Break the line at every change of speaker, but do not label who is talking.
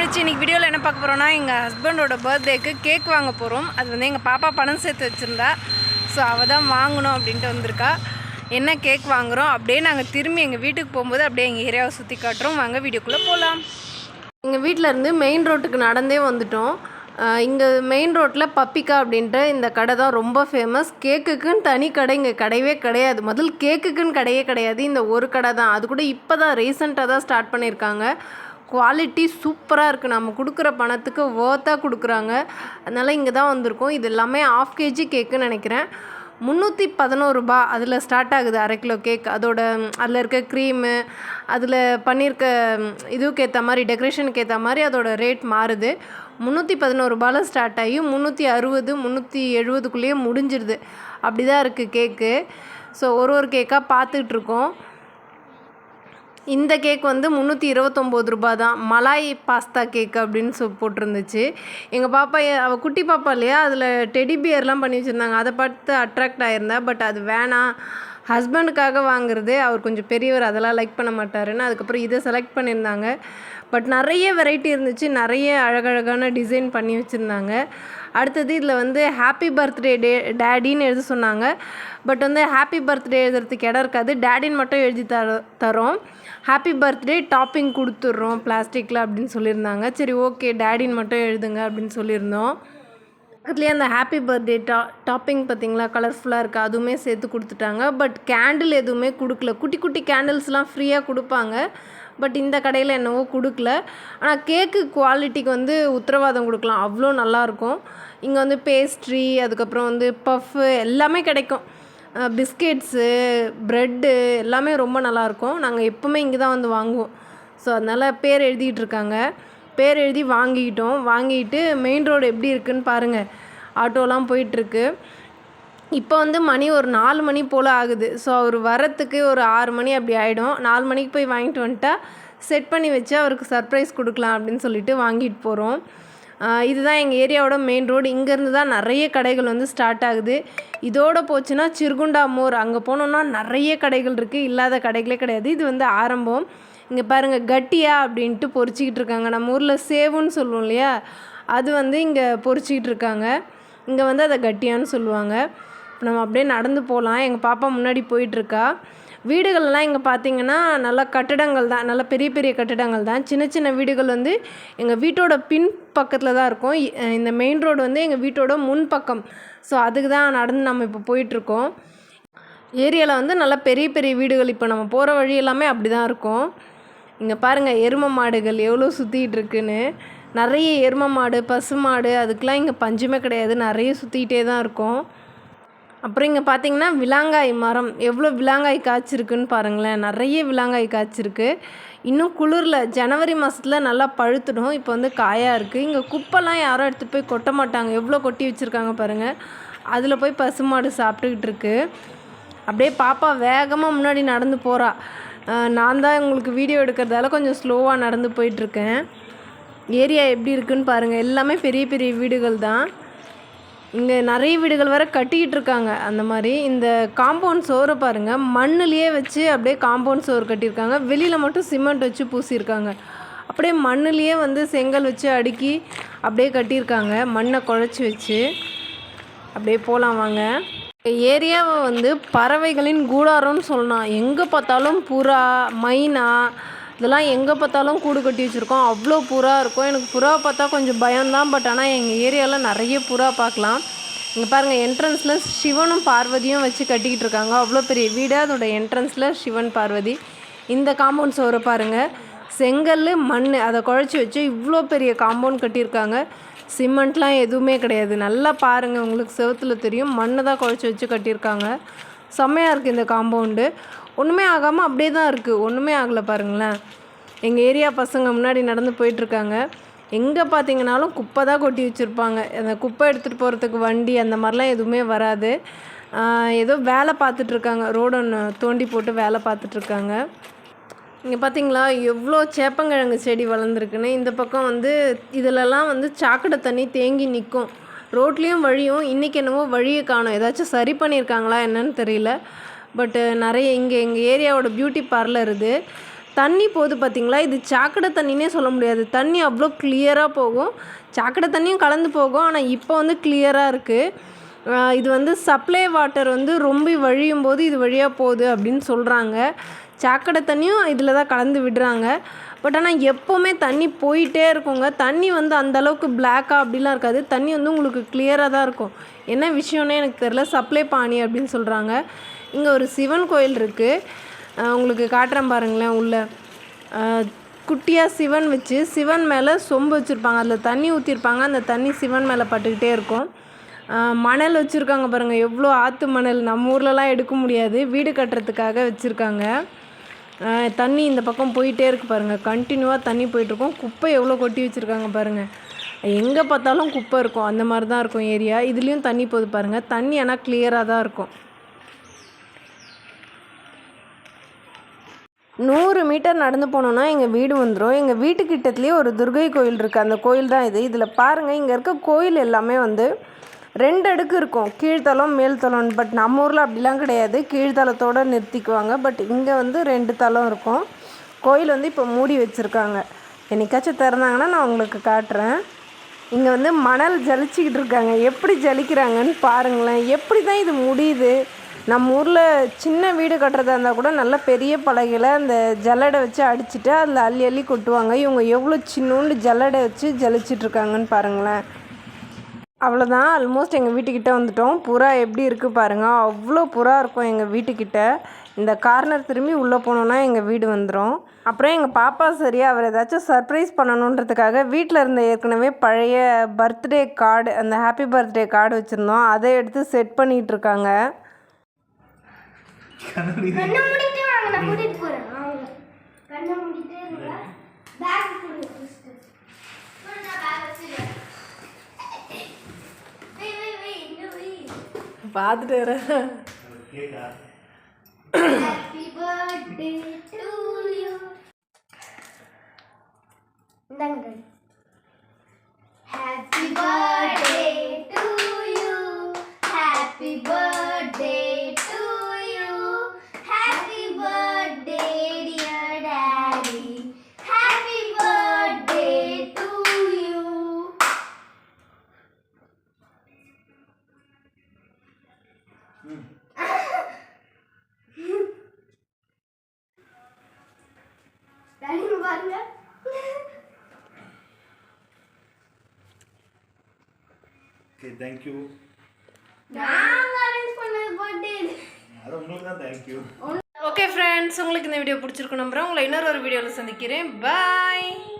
மச்சி இன்றைக்கி வீடியோவில் என்ன பார்க்க போகிறோன்னா எங்கள் ஹஸ்பண்டோட பர்த்டேக்கு கேக் வாங்க போகிறோம். அது வந்து எங்கள் பாப்பா பணம் சேர்த்து வச்சுருந்தா, ஸோ அவள் தான் வாங்கணும் அப்படின்ட்டு வந்திருக்கா. என்ன கேக் வாங்குகிறோம் அப்படியே நாங்கள் திரும்பி எங்கள் வீட்டுக்கு போகும்போது அப்படியே எங்கள் ஏரியாவை சுற்றி காட்டுறோம். வாங்க வீடியோக்குள்ளே போகலாம். எங்கள் வீட்டிலேருந்து மெயின் ரோட்டுக்கு நடந்தே வந்துட்டோம். இங்கே மெயின் ரோட்டில் பப்பிக்கா அப்படின்ட்டு இந்த கடை தான் ரொம்ப ஃபேமஸ். கேக்குக்குன்னு தனி கடை இங்கே கிடையவே கிடையாது. முதல் கேக்குக்குன்னு கடையே கிடையாது, இந்த ஒரு கடை தான். அது கூட இப்போ தான் ரீசெண்டாக தான் ஸ்டார்ட் பண்ணியிருக்காங்க. குவாலிட்டி சூப்பராக இருக்குது. நம்ம கொடுக்குற பணத்துக்கு ஒர்த்தாக கொடுக்குறாங்க. அதனால் இங்கே தான் வந்திருக்கோம். இது எல்லாமே 1/2 kg கேக்குன்னு நினைக்கிறேன். 311 ரூபா அதில் ஸ்டார்ட் ஆகுது 1/2 கிலோ கேக். அதில் இருக்க க்ரீமு, அதில் பண்ணியிருக்க இதுக்கு ஏற்ற மாதிரி, டெக்கரேஷனுக்கு ஏற்ற மாதிரி அதோட ரேட் மாறுது. 311 ரூபாயில் ஸ்டார்ட் ஆகி 360 370க்குள்ளேயே முடிஞ்சிருது. அப்படி தான் இருக்குது கேக்கு. ஸோ ஒரு கேக்காக பார்த்துட்ருக்கோம். இந்த கேக் வந்து 329 ரூபா தான். மலாய் பாஸ்தா கேக் அப்படின்னு போட்டிருந்துச்சு. எங்கள் பாப்பா, அவள் குட்டி பாப்பா இல்லையா, அதில் டெடி பியர்லாம் பண்ணி வச்சுருந்தாங்க. அதை பார்த்து அட்ராக்ட் ஆகியிருந்தா. பட் அது வேணாம், ஹஸ்பண்டுக்காக வாங்குறது, அவர் கொஞ்சம் பெரியவர், அதெல்லாம் லைக் பண்ண மாட்டாருன்னு அதுக்கப்புறம் இதை செலக்ட் பண்ணியிருந்தாங்க. பட் நிறைய வெரைட்டி இருந்துச்சு, நிறைய அழகழகான டிசைன் பண்ணி வச்சுருந்தாங்க. அடுத்தது இதில் வந்து ஹாப்பி பர்த்டே டேடின்னு எழுத சொன்னாங்க. பட் வந்து ஹாப்பி பர்த்டே எழுதுறதுக்கு இடம் இருக்காது, டேடின்னு மட்டும் எழுதி தரோம். ஹாப்பி பர்த்டே டாப்பிங் கொடுத்துட்றோம் பிளாஸ்டிக்கில் அப்படின்னு சொல்லியிருந்தாங்க. சரி ஓகே, டேடின்னு மட்டும் எழுதுங்க அப்படின்னு சொல்லியிருந்தோம். பக்கத்துலேயே அந்த ஹாப்பி பர்த்டே டாப்பிங் பார்த்திங்களா, கலர்ஃபுல்லாக இருக்குது, அதுவுமே சேர்த்து கொடுத்துட்டாங்க. பட் கேண்டில் எதுவுமே கொடுக்கல. குட்டி குட்டி கேண்டில்ஸ்லாம் ஃப்ரீயாக கொடுப்பாங்க. பட் இந்த கடையில் என்னவோ கொடுக்கல. ஆனால் கேக்கு குவாலிட்டிக்கு வந்து உத்தரவாதம் கொடுக்கலாம், அவ்வளோ நல்லாயிருக்கும். இங்கே வந்து பேஸ்ட்ரி, அதுக்கப்புறம் வந்து பஃப்பு எல்லாமே கிடைக்கும். பிஸ்கெட்ஸு, ப்ரெட்டு எல்லாமே ரொம்ப நல்லாயிருக்கும். நாங்கள் எப்போவுமே இங்கே தான் வந்து வாங்குவோம். ஸோ அதனால் பேர் எழுதிட்டுருக்காங்க. பேர் எழுதி வாங்கிட்டு மெயின் ரோடு எப்படி இருக்குதுன்னு பாருங்கள். ஆட்டோலாம் போயிட்டுருக்கு. இப்போ வந்து மணி ஒரு 4 மணி போல் ஆகுது. ஸோ அவர் வரத்துக்கு ஒரு 6 மணி அப்படி ஆகிடும். 4 மணிக்கு போய் வாங்கிட்டு வந்துட்டா செட் பண்ணி வச்சு அவருக்கு சர்ப்ரைஸ் கொடுக்கலாம் அப்படின்னு சொல்லிட்டு வாங்கிட்டு போகிறோம். இதுதான் எங்கள் ஏரியாவோட மெயின் ரோடு. இங்கேருந்து தான் நிறைய கடைகள் வந்து ஸ்டார்ட் ஆகுது. இதோடு போச்சுன்னா சிறுகுண்டா மோர், அங்கே போனோன்னா நிறைய கடைகள் இருக்குது, இல்லாத கடைகளே கிடையாது. இது வந்து ஆரம்பம். இங்கே பாருங்கள், கட்டியா அப்படின்ட்டு பொரிச்சிக்கிட்டு இருக்காங்க. நம்ம ஊரில் சேவுன்னு சொல்லுவோம் இல்லையா, அது வந்து இங்கே பொரிச்சிக்கிட்டு இருக்காங்க. இங்கே வந்து அதை கட்டியான்னு சொல்லுவாங்க. இப்போ நம்ம அப்படியே நடந்து போகலாம். எங்கள் பாப்பா முன்னாடி போயிட்டுருக்கா. வீடுகள்லாம் இங்கே பார்த்திங்கன்னா நல்லா கட்டடங்கள் தான், நல்லா பெரிய பெரிய கட்டடங்கள் தான். சின்ன சின்ன வீடுகள் வந்து எங்கள் வீட்டோட பின் பக்கத்தில் தான் இருக்கும். இந்த மெயின் ரோடு வந்து எங்கள் வீட்டோட முன்பக்கம். ஸோ அதுக்கு தான் நடந்து நம்ம இப்போ போயிட்டுருக்கோம். ஏரியாவில் வந்து நல்லா பெரிய பெரிய வீடுகள். இப்போ நம்ம போகிற வழி எல்லாமே அப்படி தான் இருக்கும். இங்கே பாருங்கள், எருமை மாடுகள் எவ்வளோ சுற்றிக்கிட்டு இருக்குன்னு. நிறைய எருமை மாடு, பசு மாடு, அதுக்கெலாம் இங்கே பஞ்சமே கிடையாது, நிறைய சுற்றிக்கிட்டே தான் இருக்கும். அப்புறம் இங்கே பார்த்திங்கன்னா விலாங்காய் மரம், எவ்வளோ விலாங்காய் காய்ச்சிருக்குன்னு பாருங்களேன். நிறைய விலாங்காய் காய்ச்சிருக்கு. இன்னும் குளிரில் ஜனவரி மாதத்தில் நல்லா பழுத்துடும். இப்போ வந்து காயாக இருக்குது. இங்கே குப்பைலாம் யாரும் எடுத்துகிட்டு போய் கொட்ட மாட்டாங்க, எவ்வளோ கொட்டி வச்சுருக்காங்க பாருங்கள். அதில் போய் பசுமாடு சாப்பிட்டுக்கிட்டு இருக்கு. அப்படியே பாப்பா வேகமாக முன்னாடி நடந்து போகிறா. நான் தான் உங்களுக்கு வீடியோ எடுக்கிறதால கொஞ்சம் ஸ்லோவாக நடந்து போயிட்டுருக்கேன். ஏரியா எப்படி இருக்குதுன்னு பாருங்கள். எல்லாமே பெரிய பெரிய வீடுகள் தான். இங்கே நிறைய வீடுகள் வேறு கட்டிக்கிட்டு இருக்காங்க. அந்த மாதிரி இந்த காம்பவுண்ட் சோறு பாருங்கள், மண்ணுலேயே வச்சு அப்படியே காம்பவுண்ட் சோறு கட்டியிருக்காங்க. வெளியில் மட்டும் சிமெண்ட் வச்சு பூசியிருக்காங்க. அப்படியே மண்ணுலேயே வந்து செங்கல் வச்சு அடுக்கி அப்படியே கட்டியிருக்காங்க, மண்ணை குழச்சி வச்சு. அப்படியே போகலாம் வாங்க. ஏரியாவை வந்து பறவைகளின் கூடாரம்னு சொல்லலாம். எங்கே பார்த்தாலும் புறா, மைனா, இதெல்லாம் எங்கே பார்த்தாலும் கூடு கட்டி வச்சுருக்கோம். அவ்வளோ புறா இருக்கும். எனக்கு புறாவை பார்த்தா கொஞ்சம் பயம்தான். பட் ஆனால் எங்கள் ஏரியாவில் நிறைய புறா பார்க்கலாம். இங்கே பாருங்கள், என்ட்ரன்ஸில் சிவனும் பார்வதியும் வச்சு கட்டிக்கிட்டு இருக்காங்க. அவ்வளோ பெரிய வீடு, அதோட என்ட்ரன்ஸில் சிவன் பார்வதி. இந்த காம்பவுண்ட் சோறை பாருங்கள், செங்கல் மண் அதை குழச்சி வச்சு இவ்வளோ பெரிய காம்பவுண்ட் கட்டியிருக்காங்க. சிமெண்ட்லாம் எதுவுமே கிடையாது. நல்லா பாருங்கள், உங்களுக்கு செவத்தில் தெரியும், மண்ணை தான் குழச்சி வச்சு கட்டியிருக்காங்க. செம்மையாக இருக்குது இந்த காம்பவுண்டு. ஒன்றுமே ஆகாமல் அப்படியே தான் இருக்குது, ஒன்றுமே ஆகலை பாருங்களேன். எங்கள் ஏரியா பசங்க முன்னாடி நடந்து போயிட்டுருக்காங்க. எங்கே பார்த்தீங்கன்னாலும் குப்பை தான் கொட்டி வச்சுருப்பாங்க. அந்த குப்பை எடுத்துகிட்டு போகிறதுக்கு வண்டி அந்த மாதிரிலாம் எதுவுமே வராது. ஏதோ வேலை பார்த்துட்ருக்காங்க, ரோடு ஒன்று தோண்டி போட்டு வேலை பார்த்துட்ருக்காங்க. இங்கே பார்த்தீங்களா எவ்வளோ சேப்பங்கிழங்கு செடி வளர்ந்துருக்குன்னு. இந்த பக்கம் வந்து இதிலலாம் வந்து சாக்கடை தண்ணி தேங்கி நிற்கும். ரோட்லேயும் வழியும் இன்றைக்கி என்னவோ வழியை காணும். ஏதாச்சும் சரி பண்ணியிருக்காங்களா என்னன்னு தெரியல. பட்டு நிறைய இங்கே எங்கள் ஏரியாவோட பியூட்டி பார்லர் இது. தண்ணி போகுது பார்த்திங்களா, இது சாக்கடை தண்ணினே சொல்ல முடியாது. தண்ணி அவ்வளோ கிளியராக போகும். சாக்கடை தண்ணியும் கலந்து போகும், ஆனால் இப்போ வந்து கிளியராக இருக்குது. இது வந்து சப்ளை வாட்டர் வந்து ரொம்ப வழியும் போது இது வழியாக போகுது அப்படின்னு சொல்கிறாங்க. சாக்கடை தண்ணியும் இதில் தான் கலந்து விடுறாங்க. பட் ஆனால் எப்போவுமே தண்ணி போயிட்டே இருக்குங்க. தண்ணி வந்து அந்தளவுக்கு பிளாக்காக அப்படிலாம் இருக்காது. தண்ணி வந்து உங்களுக்கு கிளியராக தான் இருக்கும். என்ன விஷயம்னே எனக்கு தெரில. சப்ளை பானி அப்படின்னு சொல்கிறாங்க. இங்கே ஒரு சிவன் கோயில் இருக்குது, உங்களுக்கு காட்டுறேன் பாருங்களேன். உள்ள குட்டியாக சிவன் வச்சு சிவன் மேலே சொம்பு வச்சுருப்பாங்க, அதில் தண்ணி ஊற்றிருப்பாங்க. அந்த தண்ணி சிவன் மேலே பட்டுக்கிட்டே இருக்கும். மணல் வச்சுருக்காங்க பாருங்கள், எவ்வளோ ஆற்று மணல். நம்ம ஊர்லலாம் எடுக்க முடியாது, வீடு கட்டுறதுக்காக வச்சுருக்காங்க. தண்ணி இந்த பக்கம் போயிட்டே இருக்குது பாருங்கள், கண்டினியூவாக தண்ணி போயிட்டுருக்கும். குப்பை எவ்வளோ கொட்டி வச்சுருக்காங்க பாருங்கள், எங்கே பார்த்தாலும் குப்பை இருக்கும். அந்த மாதிரி தான் இருக்கும் ஏரியா. இதுலேயும் தண்ணி போகுது பாருங்கள். தண்ணி ஆனால் கிளியராக தான் இருக்கும். 100 மீட்டர் நடந்து போனோன்னா எங்கள் வீடு வந்துடும். எங்கள் வீட்டுக்கிட்டத்துலேயே ஒரு துர்கை கோயில் இருக்குது, அந்த கோயில் தான் இது. இதில் பாருங்கள், இங்கே இருக்க கோயில் எல்லாமே வந்து 2 அடுக்கு இருக்கும், கீழ்த்தளம் மேல்தளம். பட் நம்ம ஊரில் அப்படிலாம் கிடையாது, கீழ்த்தளத்தோடு நிறுத்திக்குவாங்க. பட் இங்கே வந்து 2 தளம் இருக்கும். கோயில் வந்து இப்போ மூடி வச்சுருக்காங்க. என்னைக்காச்சும் திறந்தாங்கன்னா நான் உங்களுக்கு காட்டுறேன். இங்கே வந்து மணல் ஜலிச்சிக்கிட்டு இருக்காங்க. எப்படி ஜலிக்கிறாங்கன்னு பாருங்களேன். எப்படி தான் இது முடியுது? நம்ம ஊரில் சின்ன வீடு கட்டுறதா இருந்தால் கூட நல்ல பெரிய பலகையில் அந்த ஜல்லடை வச்சு அடிச்சுட்டு அதில் அள்ளி அள்ளி கொட்டுவாங்க. இவங்க எவ்வளோ சின்னோண்டு ஜல்லடை வச்சு ஜலிச்சிட்ருக்காங்கன்னு பாருங்களேன். அவ்வளோதான், ஆல்மோஸ்ட் எங்கள் வீட்டுக்கிட்ட வந்துட்டோம். புறா எப்படி இருக்குது பாருங்கள், அவ்வளோ புறா இருக்கும் எங்கள் வீட்டுக்கிட்ட. இந்த கார்னர் திரும்பி உள்ளே போனோன்னா எங்கள் வீடு வந்துடும். அப்புறம் எங்கள் பாப்பா சரி, அவர் ஏதாச்சும் சர்ப்ரைஸ் பண்ணணுன்றதுக்காக வீட்டில் இருந்த ஏற்கனவே பழைய பர்த்டே கார்டு, அந்த ஹாப்பி பர்த்டே கார்டு வச்சுருந்தோம், அதை எடுத்து செட் பண்ணிகிட்ருக்காங்க. பார்த்துட்டு வரேன். Happy birthday to you. Happy birthday to you. Happy birthday to you. Happy birthday dear daddy. Happy birthday to you.
Okay, thank you.
Okay friends, உங்களுக்கு இந்த video பிடிச்சிருக்கு நம்புறேன். உங்களை இன்னொரு வீடியோவில் சந்திக்கிறேன். பாய்.